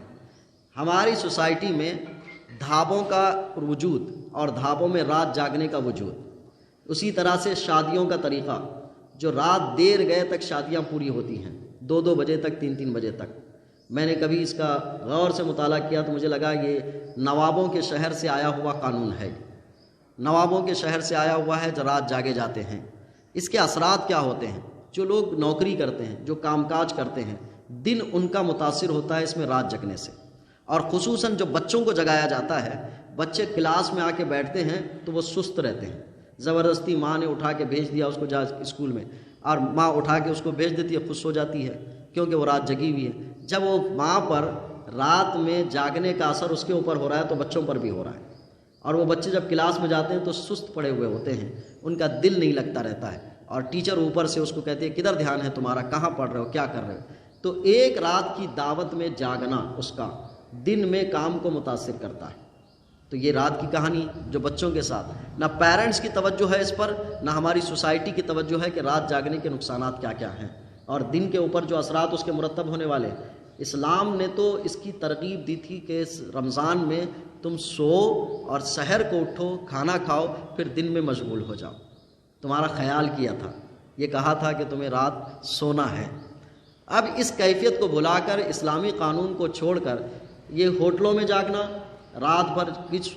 ہماری سوسائٹی میں ڈھابوں کا وجود اور ڈھابوں میں رات جاگنے کا وجود، اسی طرح سے شادیوں کا طریقہ، جو رات دیر گئے تک شادیاں پوری ہوتی ہیں، 2 بجے تک، 3 بجے تک۔ میں نے کبھی اس کا غور سے مطالعہ کیا تو مجھے لگا یہ نوابوں کے شہر سے آیا ہوا قانون ہے، نوابوں کے شہر سے آیا ہوا ہے جو رات جاگے جاتے ہیں۔ اس کے اثرات کیا ہوتے ہیں؟ جو لوگ نوکری کرتے ہیں، جو کام کاج کرتے ہیں، دن ان کا متاثر ہوتا ہے اس میں رات جگنے سے، اور خصوصاً جو بچوں کو جگایا جاتا ہے، بچے کلاس میں آ کے بیٹھتے ہیں تو وہ سست رہتے ہیں، زبردستی ماں نے اٹھا کے بھیج دیا اس کو جا اسکول میں، اور ماں اٹھا کے اس کو بھیج دیتی ہے، خوش ہو جاتی ہے کیونکہ وہ رات جگی ہوئی ہے۔ جب وہ ماں پر رات میں جاگنے کا اثر اس کے اوپر ہو رہا ہے تو بچوں پر بھی ہو رہا ہے، اور وہ بچے جب کلاس میں جاتے ہیں تو سست پڑے ہوئے ہوتے ہیں، ان کا دل نہیں لگتا رہتا ہے، اور ٹیچر اوپر سے اس کو کہتے ہیں کدھر دھیان ہے تمہارا، کہاں پڑھ رہے ہو، کیا کر رہے ہو۔ تو ایک رات کی دعوت میں جاگنا اس کا دن میں کام کو متاثر کرتا ہے۔ تو یہ رات کی کہانی جو بچوں کے ساتھ، نہ پیرنٹس کی توجہ ہے اس پر، نہ ہماری سوسائٹی کی توجہ ہے کہ رات جاگنے کے نقصانات کیا کیا ہیں اور دن کے اوپر جو اثرات اس کے مرتب ہونے والے ہیں۔ اسلام نے تو اس کی ترغیب دی تھی کہ اس رمضان میں تم سو اور سحر کو اٹھو، کھانا کھاؤ، پھر دن میں مشغول ہو جاؤ۔ تمہارا خیال کیا تھا، یہ کہا تھا کہ تمہیں رات سونا ہے۔ اب اس کیفیت کو بھلا کر، اسلامی قانون کو چھوڑ کر، یہ ہوٹلوں میں جاگنا، رات بھر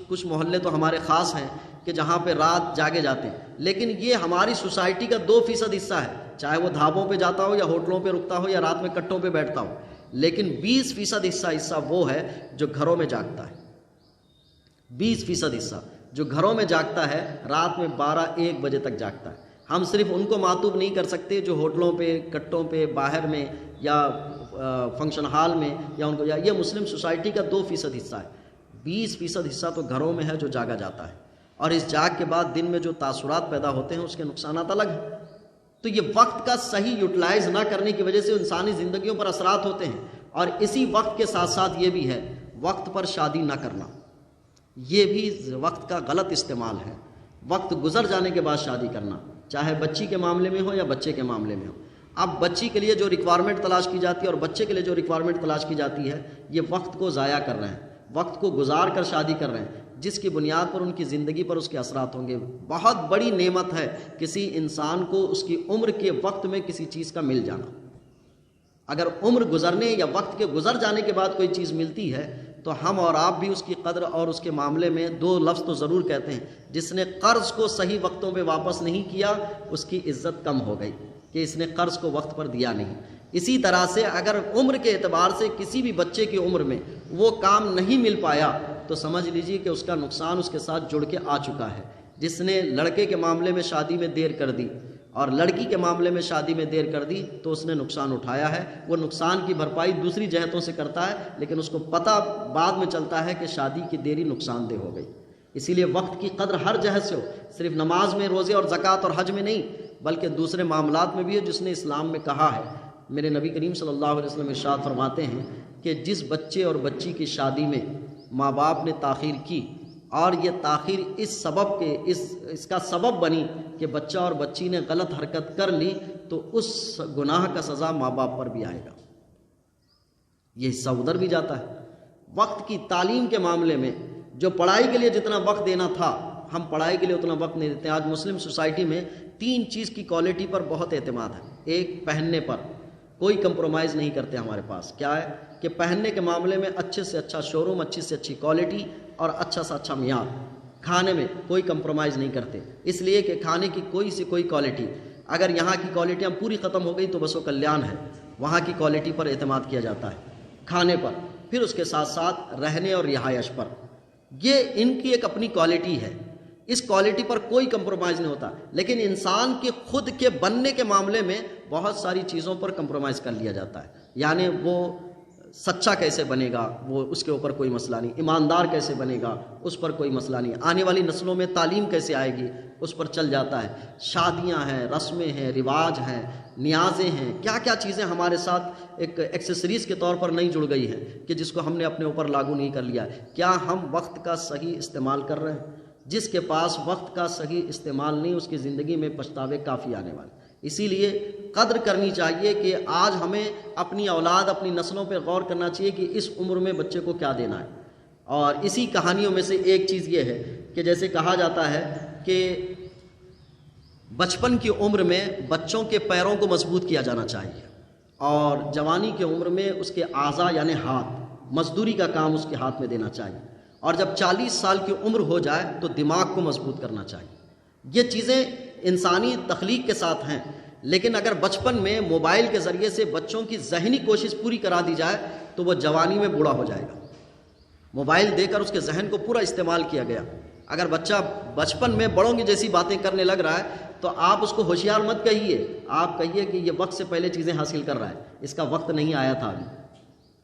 کچھ محلے تو ہمارے خاص ہیں کہ جہاں پہ رات جاگے جاتے ہیں، لیکن یہ ہماری سوسائٹی کا 2% حصہ ہے، چاہے وہ ڈھابوں پہ جاتا ہو یا ہوٹلوں پہ رکتا ہو یا رات میں کٹوں پہ بیٹھتا ہو، لیکن 20% حصہ وہ ہے جو گھروں میں جاگتا ہے۔ 20% حصہ جو گھروں میں جاگتا ہے، رات میں 12-1 بجے تک جاگتا ہے۔ ہم صرف ان کو معطوب نہیں کر سکتے جو ہوٹلوں پہ، کٹوں پہ، باہر میں یا فنکشن ہال میں، یا ان کو، یا یہ مسلم سوسائٹی کا 2% حصہ ہے۔ 20% حصہ تو گھروں میں ہے جو جاگا جاتا ہے، اور اس جاگ کے بعد دن میں جو تاثرات پیدا ہوتے ہیں اس کے نقصانات الگ ہیں۔ تو یہ وقت کا صحیح یوٹیلائز نہ کرنے کی وجہ سے انسانی زندگیوں پر اثرات ہوتے ہیں، اور اسی وقت کے ساتھ ساتھ یہ بھی ہے وقت پر شادی نہ کرنا، یہ بھی وقت کا غلط استعمال ہے۔ وقت گزر جانے کے بعد شادی کرنا، چاہے بچی کے معاملے میں ہو یا بچے کے معاملے میں ہو۔ اب بچی کے لیے جو ریکوائرمنٹ تلاش کی جاتی ہے اور بچے کے لیے جو ریکوائرمنٹ تلاش کی جاتی ہے، یہ وقت کو ضائع کر رہے ہیں، وقت کو گزار کر شادی کر رہے ہیں، جس کی بنیاد پر ان کی زندگی پر اس کے اثرات ہوں گے۔ بہت بڑی نعمت ہے کسی انسان کو اس کی عمر کے وقت میں کسی چیز کا مل جانا۔ اگر عمر گزرنے یا وقت کے گزر جانے کے بعد کوئی چیز ملتی ہے تو ہم اور آپ بھی اس کی قدر اور اس کے معاملے میں 2 لفظ تو ضرور کہتے ہیں۔ جس نے قرض کو صحیح وقتوں پہ واپس نہیں کیا، اس کی عزت کم ہو گئی کہ اس نے قرض کو وقت پر دیا نہیں۔ اسی طرح سے اگر عمر کے اعتبار سے کسی بھی بچے کی عمر میں وہ کام نہیں مل پایا تو سمجھ لیجیے کہ اس کا نقصان اس کے ساتھ جڑ کے آ چکا ہے۔ جس نے لڑکے کے معاملے میں شادی میں دیر کر دی اور لڑکی کے معاملے میں شادی میں دیر کر دی تو اس نے نقصان اٹھایا ہے۔ وہ نقصان کی بھرپائی دوسری جہتوں سے کرتا ہے، لیکن اس کو پتہ بعد میں چلتا ہے کہ شادی کی دیری نقصان دہ ہو گئی۔ اسی لیے وقت کی قدر ہر جہت سے ہو، صرف نماز میں، روزے اور زکوٰۃ اور حج میں نہیں، بلکہ دوسرے معاملات میں بھی ہے جس نے اسلام میں کہا ہے۔ میرے نبی کریم صلی اللہ علیہ وسلم ارشاد فرماتے ہیں کہ جس بچے اور بچی کی شادی میں ماں باپ نے تاخیر کی اور یہ تاخیر اس کا سبب بنی کہ بچہ اور بچی نے غلط حرکت کر لی، تو اس گناہ کا سزا ماں باپ پر بھی آئے گا۔ یہ حصہ ادھر بھی جاتا ہے۔ وقت کی تعلیم کے معاملے میں جو پڑھائی کے لیے جتنا وقت دینا تھا، ہم پڑھائی کے لیے اتنا وقت نہیں دیتے۔ آج مسلم سوسائٹی میں 3 چیز کی کوالٹی پر بہت اعتماد ہے۔ ایک، پہننے پر کوئی کمپرومائز نہیں کرتے ہمارے پاس۔ کیا ہے کہ پہننے کے معاملے میں اچھے سے اچھا شو روم، اچھی سے اچھی کوالٹی اور اچھا سے اچھا معیار۔ کھانے میں کوئی کمپرومائز نہیں کرتے، اس لیے کہ کھانے کی کوئی سے کوئی کوالٹی، اگر یہاں کی کوالٹیاں پوری ختم ہو گئی تو بس و کلیان ہے۔ وہاں کی کوالٹی پر اعتماد کیا جاتا ہے، کھانے پر، پھر اس کے ساتھ ساتھ رہنے اور رہائش پر۔ یہ ان کی ایک اپنی کوالٹی ہے، اس کوالٹی پر کوئی کمپرومائز نہیں ہوتا۔ لیکن انسان کے خود کے بننے کے معاملے میں بہت ساری چیزوں پر کمپرومائز کر لیا جاتا ہے۔ یعنی وہ سچا کیسے بنے گا، وہ اس کے اوپر کوئی مسئلہ نہیں، ایماندار کیسے بنے گا اس پر کوئی مسئلہ نہیں، آنے والی نسلوں میں تعلیم کیسے آئے گی اس پر چل جاتا ہے۔ شادیاں ہیں، رسمیں ہیں، رواج ہیں، نیازیں ہیں، کیا کیا چیزیں ہمارے ساتھ ایک ایکسیسریز کے طور پر نہیں جڑ گئی ہیں کہ جس کو ہم نے اپنے اوپر لاگو نہیں کر لیا۔ کیا ہم وقت کا صحیح استعمال کر رہے ہیں؟ جس کے پاس وقت کا صحیح استعمال نہیں، اس کی زندگی میں پچھتاوے کافی آنے والے۔ اسی لیے قدر کرنی چاہیے کہ آج ہمیں اپنی اولاد، اپنی نسلوں پہ غور کرنا چاہیے کہ اس عمر میں بچے کو کیا دینا ہے۔ اور اسی کہانیوں میں سے ایک چیز یہ ہے کہ جیسے کہا جاتا ہے کہ بچپن کی عمر میں بچوں کے پیروں کو مضبوط کیا جانا چاہیے، اور جوانی کی عمر میں اس کے اعضاء یعنی ہاتھ، مزدوری کا کام اس کے ہاتھ میں دینا چاہیے، اور جب 40 سال کی عمر ہو جائے تو دماغ کو مضبوط کرنا چاہیے۔ یہ چیزیں انسانی تخلیق کے ساتھ ہیں، لیکن اگر بچپن میں موبائل کے ذریعے سے بچوں کی ذہنی کوشش پوری کرا دی جائے تو وہ جوانی میں بوڑھا ہو جائے گا۔ موبائل دے کر اس کے ذہن کو پورا استعمال کیا گیا، اگر بچہ بچپن میں بڑوں کی جیسی باتیں کرنے لگ رہا ہے تو آپ اس کو ہوشیار مت کہیے، آپ کہیے کہ یہ وقت سے پہلے چیزیں حاصل کر رہا ہے، اس کا وقت نہیں آیا تھا ابھی،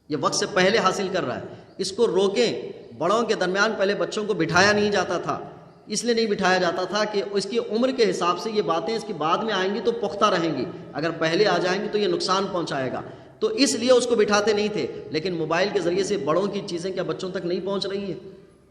یہ وقت سے پہلے حاصل کر رہا ہے، اس کو روکیں۔ بڑوں کے درمیان پہلے بچوں کو بٹھایا نہیں جاتا تھا، اس لیے نہیں بٹھایا جاتا تھا کہ اس کی عمر کے حساب سے یہ باتیں اس کی بعد میں آئیں گی تو پختہ رہیں گی، اگر پہلے آ جائیں گی تو یہ نقصان پہنچائے گا، تو اس لیے اس کو بٹھاتے نہیں تھے۔ لیکن موبائل کے ذریعے سے بڑوں کی چیزیں کیا بچوں تک نہیں پہنچ رہی ہیں؟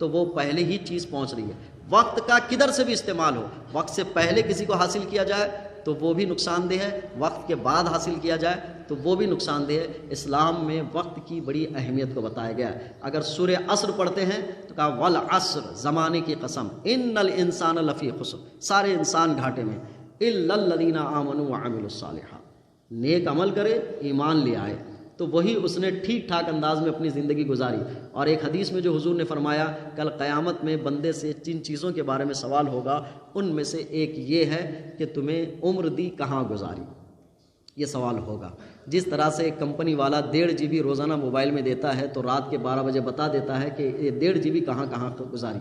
تو وہ پہلے ہی چیز پہنچ رہی ہے۔ وقت کا کدھر سے بھی استعمال ہو، وقت سے پہلے کسی کو حاصل کیا جائے تو وہ بھی نقصان دہ ہے، وقت کے بعد حاصل کیا جائے تو وہ بھی نقصان دہ ہے۔ اسلام میں وقت کی بڑی اہمیت کو بتایا گیا ہے۔ اگر سورہ عصر پڑھتے ہیں تو کہا والعصر، زمانے کی قسم، ان الانسان لفی خسر، سارے انسان گھاٹے میں، الا الذین آمنوا وعملوا الصالحات، نیک عمل کرے، ایمان لے آئے، تو وہی اس نے ٹھیک ٹھاک انداز میں اپنی زندگی گزاری۔ اور ایک حدیث میں جو حضور نے فرمایا کل قیامت میں بندے سے جن چیزوں کے بارے میں سوال ہوگا ان میں سے ایک یہ ہے کہ تمہیں عمر دی کہاں گزاری، یہ سوال ہوگا۔ جس طرح سے ایک کمپنی والا 1.5 GB روزانہ موبائل میں دیتا ہے تو رات کے 12 بجے بتا دیتا ہے کہ یہ 1.5 GB کہاں کہاں گزاری،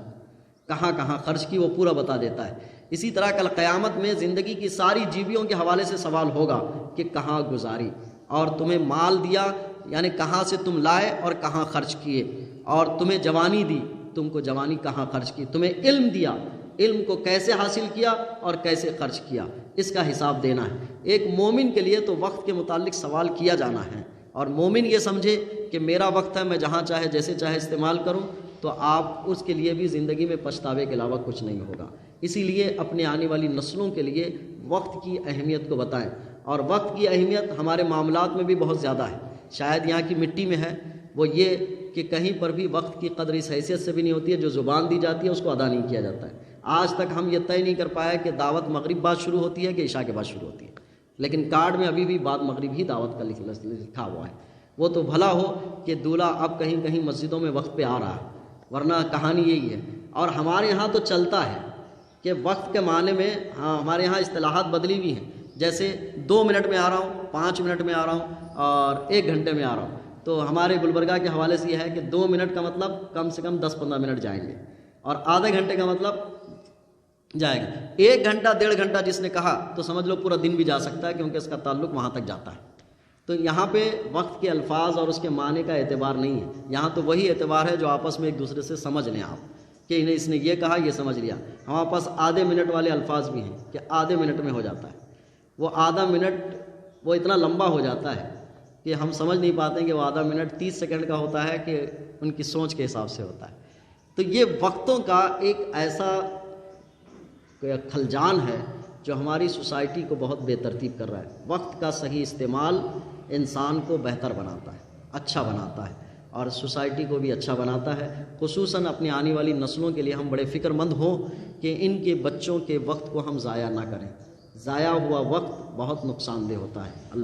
کہاں کہاں خرچ کی، وہ پورا بتا دیتا ہے۔ اسی طرح کل قیامت میں زندگی کی ساری جیبیوں کے حوالے سے سوال ہوگا کہ کہاں گزاری، اور تمہیں مال دیا یعنی کہاں سے تم لائے اور کہاں خرچ کیے، اور تمہیں جوانی دی، تم کو جوانی کہاں خرچ کی، تمہیں علم دیا، علم کو کیسے حاصل کیا اور کیسے خرچ کیا، اس کا حساب دینا ہے۔ ایک مومن کے لیے تو وقت کے متعلق سوال کیا جانا ہے، اور مومن یہ سمجھے کہ میرا وقت ہے، میں جہاں چاہے جیسے چاہے استعمال کروں، تو آپ اس کے لیے بھی زندگی میں پچھتاوے کے علاوہ کچھ نہیں ہوگا۔ اسی لیے اپنے آنے والی نسلوں کے لیے وقت کی اہمیت کو بتائیں، اور وقت کی اہمیت ہمارے معاملات میں بھی بہت زیادہ ہے، شاید یہاں کی مٹی میں ہے، وہ یہ کہ کہیں پر بھی وقت کی قدر اس حیثیت سے بھی نہیں ہوتی ہے، جو زبان دی جاتی ہے اس کو ادا نہیں کیا جاتا ہے۔ آج تک ہم یہ طے نہیں کر پائے کہ دعوت مغرب بعد شروع ہوتی ہے کہ عشاء کے بعد شروع ہوتی ہے، لیکن کارڈ میں ابھی بھی بعد مغرب ہی دعوت کا لکھا ہوا ہے۔ وہ تو بھلا ہو کہ دولہا اب کہیں کہیں مسجدوں میں وقت پہ آ رہا ہے، ورنہ کہانی یہی ہے۔ اور ہمارے یہاں تو چلتا ہے کہ وقت کے معنی میں ہمارے یہاں اصطلاحات بدلی ہوئی ہیں، جیسے 2 منٹ میں آ رہا ہوں، 5 منٹ میں آ رہا ہوں، اور 1 گھنٹے میں آ رہا ہوں۔ تو ہمارے گلبرگہ کے حوالے سے یہ ہے کہ 2 منٹ کا مطلب کم سے کم 10-15 منٹ جائیں گے، اور آدھے گھنٹے کا مطلب جائے گا 1 گھنٹہ 1.5 گھنٹہ جس نے کہا تو سمجھ لو پورا دن بھی جا سکتا ہے، کیونکہ اس کا تعلق وہاں تک جاتا ہے۔ تو یہاں پہ وقت کے الفاظ اور اس کے معنی کا اعتبار نہیں ہے، یہاں تو وہی اعتبار ہے جو آپس میں ایک دوسرے سے سمجھ لیں آپ، کہ انہیں اس نے یہ کہا یہ سمجھ لیا۔ ہمارے پاس آدھے منٹ والے الفاظ بھی ہیں کہ آدھے منٹ میں ہو جاتا ہے، وہ آدھا منٹ وہ اتنا لمبا ہو جاتا ہے کہ ہم سمجھ نہیں پاتے ہیں کہ وہ آدھا منٹ 30 سیکنڈ کا ہوتا ہے کہ ان کی سوچ کے حساب سے ہوتا ہے۔ تو یہ وقتوں کا ایک ایسا خلجان ہے جو ہماری سوسائٹی کو بہت بے ترتیب کر رہا ہے۔ وقت کا صحیح استعمال انسان کو بہتر بناتا ہے، اچھا بناتا ہے، اور سوسائٹی کو بھی اچھا بناتا ہے۔ خصوصاً اپنی آنے والی نسلوں کے لیے ہم بڑے فکر مند ہوں کہ ان کے بچوں کے وقت کو ہم ضائع نہ کریں۔ ضائع ہوا وقت بہت نقصان دہ ہوتا ہے۔